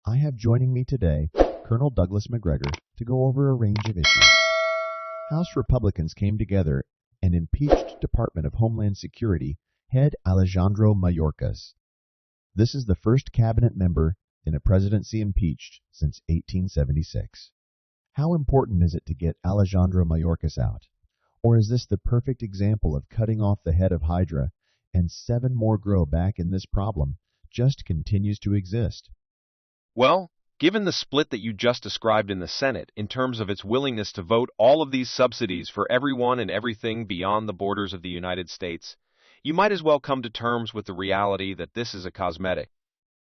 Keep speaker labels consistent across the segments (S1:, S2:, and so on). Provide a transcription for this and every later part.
S1: I have joining me today Colonel Douglas Macgregor to go over a range of issues. House Republicans came together and impeached Department of Homeland Security head Alejandro Mayorkas. This is the first cabinet member in a presidency impeached since 1876. How important is it to get Alejandro Mayorkas out? Or is this the perfect example of cutting off the head of Hydra and 7 more grow back and this problem just continues to exist?
S2: Well, given the split that you just described in the Senate in terms of its willingness to vote all of these subsidies for everyone and everything beyond the borders of the United States, you might as well come to terms with the reality that this is a cosmetic.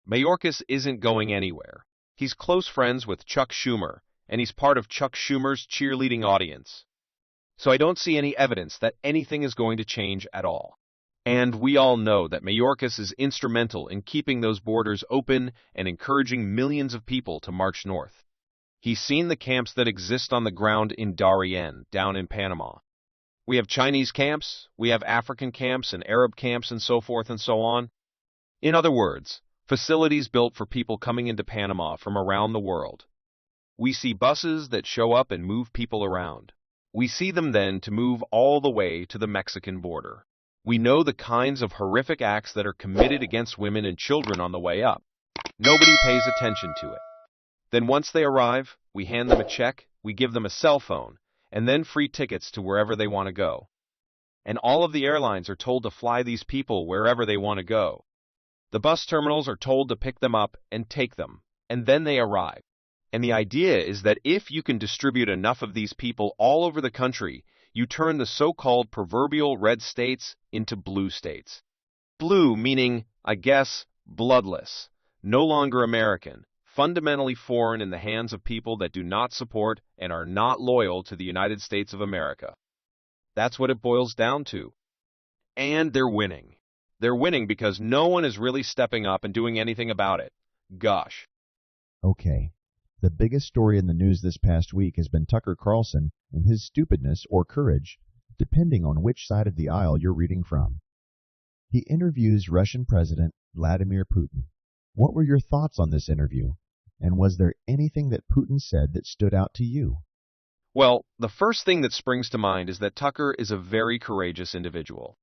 S2: Mayorkas isn't going anywhere. He's close friends with Chuck Schumer, and he's part of Chuck Schumer's cheerleading audience. So I don't see any evidence that anything is going to change at all. And we all know that Mayorkas is instrumental in keeping those borders open and encouraging millions of people to march north. He's seen the camps that exist on the ground in Darien, down in Panama. We have Chinese camps, we have African camps and Arab camps and so forth and so on. In other words, facilities built for people coming into Panama from around the world. We see buses that show up and move people around. We see them then to move all the way to the Mexican border. We know the kinds of horrific acts that are committed against women and children on the way up. Nobody pays attention to it. Then once they arrive, we hand them a check, we give them a cell phone, and then free tickets to wherever they want to go. And all of the airlines are told to fly these people wherever they want to go. The bus terminals are told to pick them up and take them, and then they arrive. And the idea is that if you can distribute enough of these people all over the country, you turn the so-called proverbial red states into blue states. Blue meaning, I guess, bloodless, no longer American, fundamentally foreign in the hands of people that do not support and are not loyal to the United States of America. That's what it boils down to. And they're winning. They're winning because no one is really stepping up and doing anything about it. Gosh.
S1: Okay. The biggest story in the news this past week has been Tucker Carlson and his stupidness or courage, depending on which side of the aisle you're reading from. He interviews Russian President Vladimir Putin. What were your thoughts on this interview? And was there anything that Putin said that stood out to you?
S2: Well, the first thing that springs to mind is that Tucker is a very courageous individual.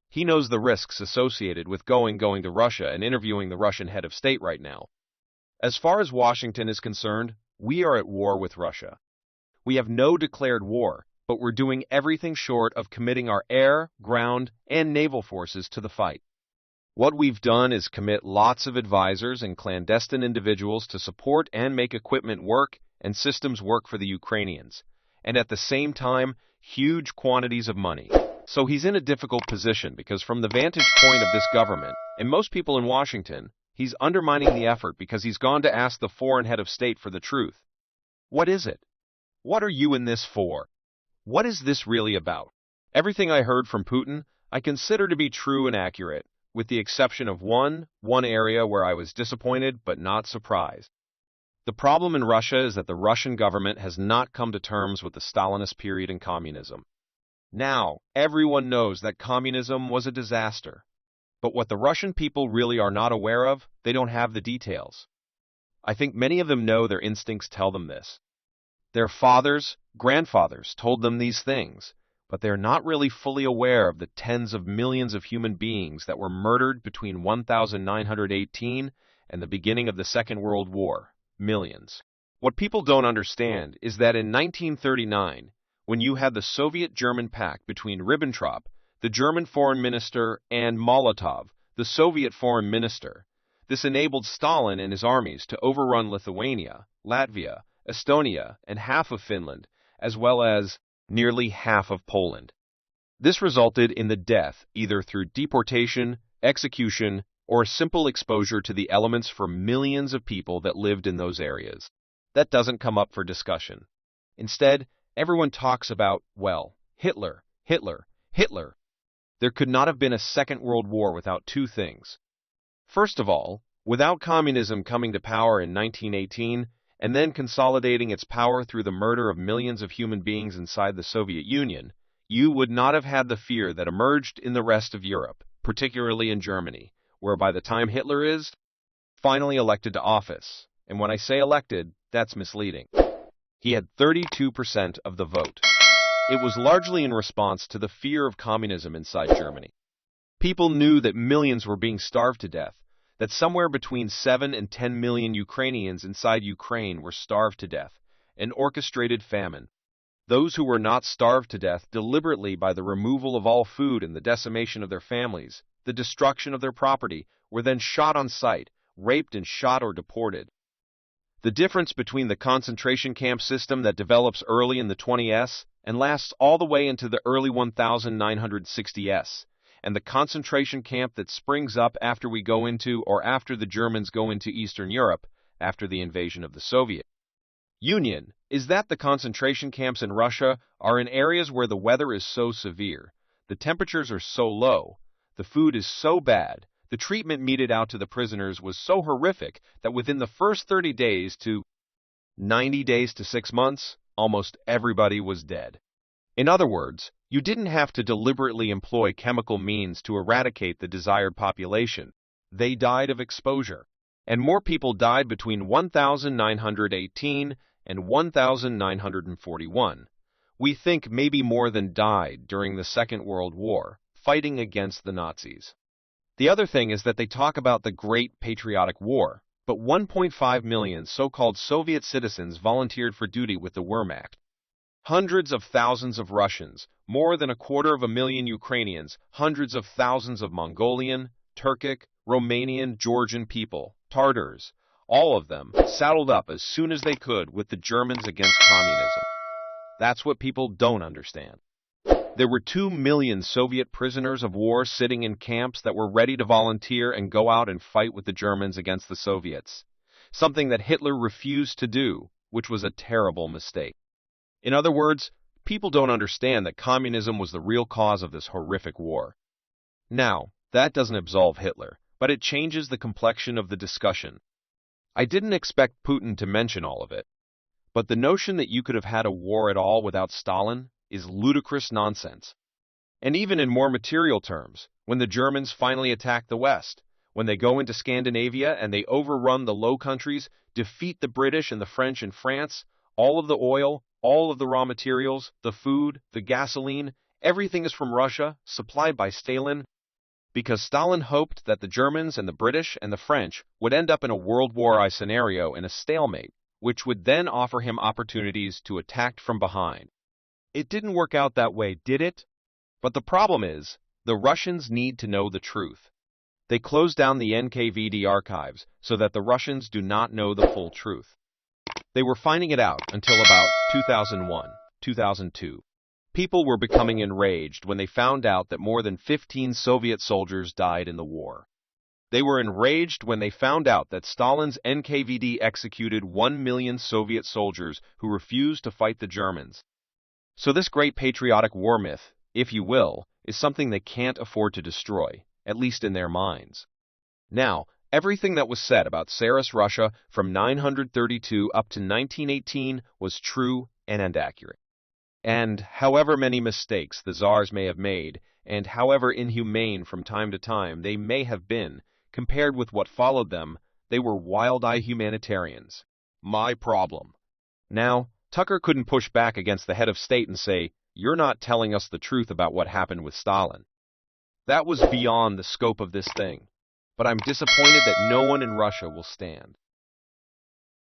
S2: He knows the risks associated with going to Russia and interviewing the Russian head of state right now. As far as Washington is concerned, we are at war with Russia. We have no declared war, but we're doing everything short of committing our air, ground, and naval forces to the fight. What we've done is commit lots of advisors and clandestine individuals to support and make equipment work and systems work for the Ukrainians, and at the same time, huge quantities of money. So he's in a difficult position because from the vantage point of this government, and most people in Washington, he's undermining the effort because he's gone to ask the foreign head of state for the truth. What is it? What are you in this for? What is this really about? Everything I heard from Putin, I consider to be true and accurate, with the exception of one area where I was disappointed but not surprised. The problem in Russia is that the Russian government has not come to terms with the Stalinist period in communism. Now, everyone knows that communism was a disaster. But what the Russian people really are not aware of, they don't have the details. I think many of them know, their instincts tell them this. Their fathers, grandfathers told them these things, but they're not really fully aware of the tens of millions of human beings that were murdered between 1918 and the beginning of the Second World War. Millions. What people don't understand is that in 1939, when you had the Soviet-German pact between Ribbentrop, the German foreign minister, and Molotov, the Soviet foreign minister, this enabled Stalin and his armies to overrun Lithuania, Latvia, Estonia, and half of Finland, as well as nearly half of Poland. This resulted in the death either through deportation, execution, or simple exposure to the elements for millions of people that lived in those areas. That doesn't come up for discussion. Instead, everyone talks about, well, Hitler, Hitler, Hitler. There could not have been a Second World War without two things. First of all, without communism coming to power in 1918 and then consolidating its power through the murder of millions of human beings inside the Soviet Union, you would not have had the fear that emerged in the rest of Europe, particularly in Germany, where by the time Hitler is finally elected to office, And when I say elected, that's misleading. He had 32% of the vote. It was largely in response to the fear of communism inside Germany. People knew that millions were being starved to death, that somewhere between 7 and 10 million Ukrainians inside Ukraine were starved to death, an orchestrated famine. Those who were not starved to death deliberately by the removal of all food and the decimation of their families, the destruction of their property, were then shot on sight, raped and shot or deported. The difference between the concentration camp system that develops early in the 20s and lasts all the way into the early 1960s, and the concentration camp that springs up after we go into or after the Germans go into Eastern Europe after the invasion of the Soviet Union, is that the concentration camps in Russia are in areas where the weather is so severe, the temperatures are so low, the food is so bad, the treatment meted out to the prisoners was so horrific that within the first 30 days to 90 days to 6 months, almost everybody was dead. In other words, you didn't have to deliberately employ chemical means to eradicate the desired population. They died of exposure. And more people died between 1918 and 1941. We think maybe more than died during the Second World War, fighting against the Nazis. The other thing is that they talk about the Great Patriotic War, but 1.5 million so-called Soviet citizens volunteered for duty with the Wehrmacht. Hundreds of thousands of Russians, more than 250,000 Ukrainians, hundreds of thousands of Mongolian, Turkic, Romanian, Georgian people, Tartars, all of them saddled up as soon as they could with the Germans against communism. That's what people don't understand. There were 2 million Soviet prisoners of war sitting in camps that were ready to volunteer and go out and fight with the Germans against the Soviets, something that Hitler refused to do, which was a terrible mistake. In other words, people don't understand that communism was the real cause of this horrific war. Now, that doesn't absolve Hitler, but it changes the complexion of the discussion. I didn't expect Putin to mention all of it, but the notion that you could have had a war at all without Stalin is ludicrous nonsense. And even in more material terms, when the Germans finally attack the West, when they go into Scandinavia and they overrun the Low Countries, defeat the British and the French in France, all of the oil, all of the raw materials, the food, the gasoline, everything is from Russia, supplied by Stalin, because Stalin hoped that the Germans and the British and the French would end up in a World War I scenario in a stalemate, which would then offer him opportunities to attack from behind. It didn't work out that way, did it? But the problem is, the Russians need to know the truth. They closed down the NKVD archives so that the Russians do not know the full truth. They were finding it out until about 2001, 2002. People were becoming enraged when they found out that more than 15 Soviet soldiers died in the war. They were enraged when they found out that Stalin's NKVD executed 1 million Soviet soldiers who refused to fight the Germans. So this great patriotic war myth, if you will, is something they can't afford to destroy, at least in their minds. Now, everything that was said about Tsarist Russia from 932 up to 1918 was true and accurate. And however many mistakes the Tsars may have made, and however inhumane from time to time they may have been, compared with what followed them, they were wild-eyed humanitarians. My problem. Now, Tucker couldn't push back against the head of state and say, "You're not telling us the truth about what happened with Stalin." That was beyond the scope of this thing. But I'm disappointed that no one in Russia will stand.